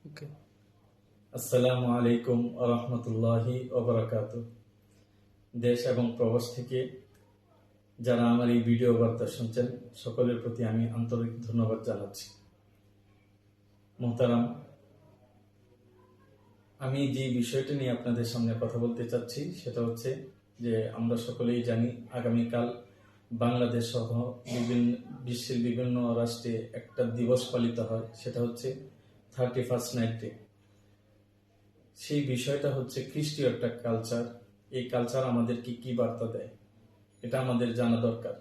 ওকে। আসসালামু আলাইকুম ওয়া রাহমাতুল্লাহি ওয়া বারাকাতুহু। দেশ এবং প্রবাস থেকে যারা আমার এই ভিডিও বার্তা শুনছেন সকলের প্রতি আমি আন্তরিক ধন্যবাদ জানাচ্ছি। মোহতারাম, আমি যে বিষয়টা নিয়ে আপনাদের সামনে কথা বলতে চাচ্ছি সেটা হচ্ছে যে আমরা সকলেই জানি আগামীকাল বাংলাদেশ সহ বিশ্বের বিভিন্ন রাষ্ট্রে একটা দিবস পালিত হয়, সেটা হচ্ছে 31st নাইট ডে। সেই বিষয়টা হচ্ছে খ্রিস্টীয় একটা কালচার। এই কালচার আমাদেরকে কি বার্তা দেয় এটা আমাদের জানা দরকার।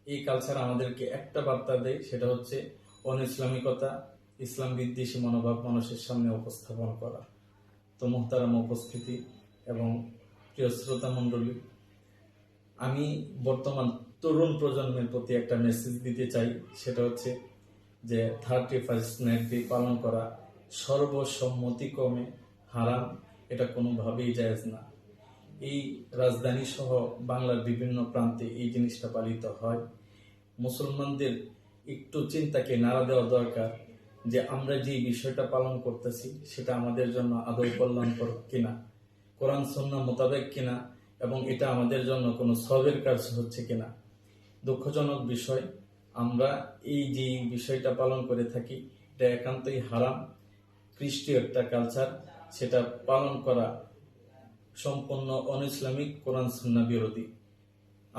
এই কালচার আমাদেরকে একটা বার্তা দেয়, সেটা হচ্ছে অনইসলামিকতা, ইসলাম বিদ্বেষী মনোভাব মানুষের সামনে উপস্থাপন করা। তো মোহতারাম উপস্থিতি এবং প্রিয় শ্রোতা মণ্ডলী, আমি বর্তমান তরুণ প্রজন্মের প্রতি একটা মেসেজ দিতে চাই, সেটা হচ্ছে যে 31st নাইট ডে পালন করা সর্বসম্মতিক্রমে হারাম, এটা কোনোভাবেই জায়েজ না। এই রাজধানী সহ বাংলার বিভিন্ন প্রান্তে এই জিনিসটা পালিত হয়। মুসলমানদের একটু চিন্তাকে নাড়া দেওয়া দরকার যে আমরা যে বিষয়টা পালন করতেছি সেটা আমাদের জন্য আদৌ কল্যাণকর কিনা, কোরআন সুন্নাহ মোতাবেক কিনা, এবং এটা আমাদের জন্য কোনো সওয়াবের কাজ হচ্ছে কিনা। দুঃখজনক বিষয়, আমরা এই যে বিষয়টা পালন করে থাকি এটা একান্তই হারাম। খ্রিস্টীয় একটা কালচার, সেটা পালন করা সম্পূর্ণ অনইসলামিক, কোরআন সুন্নাহ বিরোধী।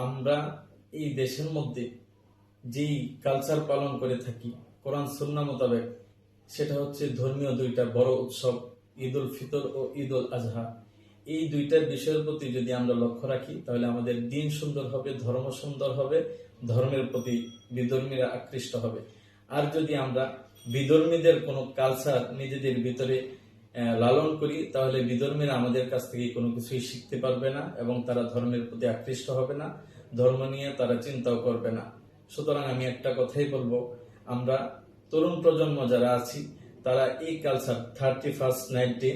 আমরা এই দেশের মধ্যে যেই কালচার পালন করে থাকি কোরআন সুন্নাহ মোতাবেক, সেটা হচ্ছে ধর্মীয় দুইটা বড় উৎসব, ঈদ উল ফিতর ও ঈদ উল আজহা। এই দুইটার বিষয়ের প্রতি যদি আমরা লক্ষ্য রাখি তাহলে আমাদের দিন সুন্দর হবে, ধর্ম সুন্দর হবে, ধর্মের প্রতি বিধর্মীরা আকৃষ্ট হবে। আর যদি আমরা বিধর্মীদের কোনো কালচার নিজেদের ভিতরে লালন করি তাহলে বিধর্মীরা আমাদের কাছ থেকে কোনো কিছুই শিখতে পারবে না এবং তারা ধর্মের প্রতি আকৃষ্ট হবে না, ধর্ম নিয়ে তারা চিন্তাও করবে না। সুতরাং আমি একটা কথাই বলবো, আমরা তরুণ প্রজন্ম যারা আছি তারা এই কালচার 31st নাইট ডে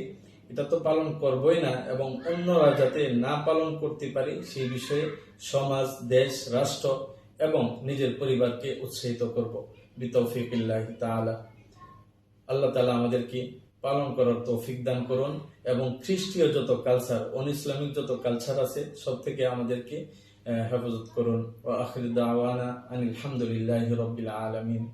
এটা তো পালন করবই না, এবং অন্যরা যাতে না পালন করতে পারে সেই বিষয়ে সমাজ, দেশ, রাষ্ট্র এবং নিজের পরিবারকে উৎসাহিত করব। বিতৌফিকিল্লাহি তাআলা। আল্লাহ তাআলা আমাদেরকে পালন করার তৌফিক দান করুন এবং খ্রিস্টীয় যত কালচার, অনইসলামিক যত কালচার আছে সব থেকে আমাদেরকে হেফাজত করুন। ওয়া আখিরু দাওয়ানা আনিল হামদুলিল্লাহি রাব্বিল আলামিন।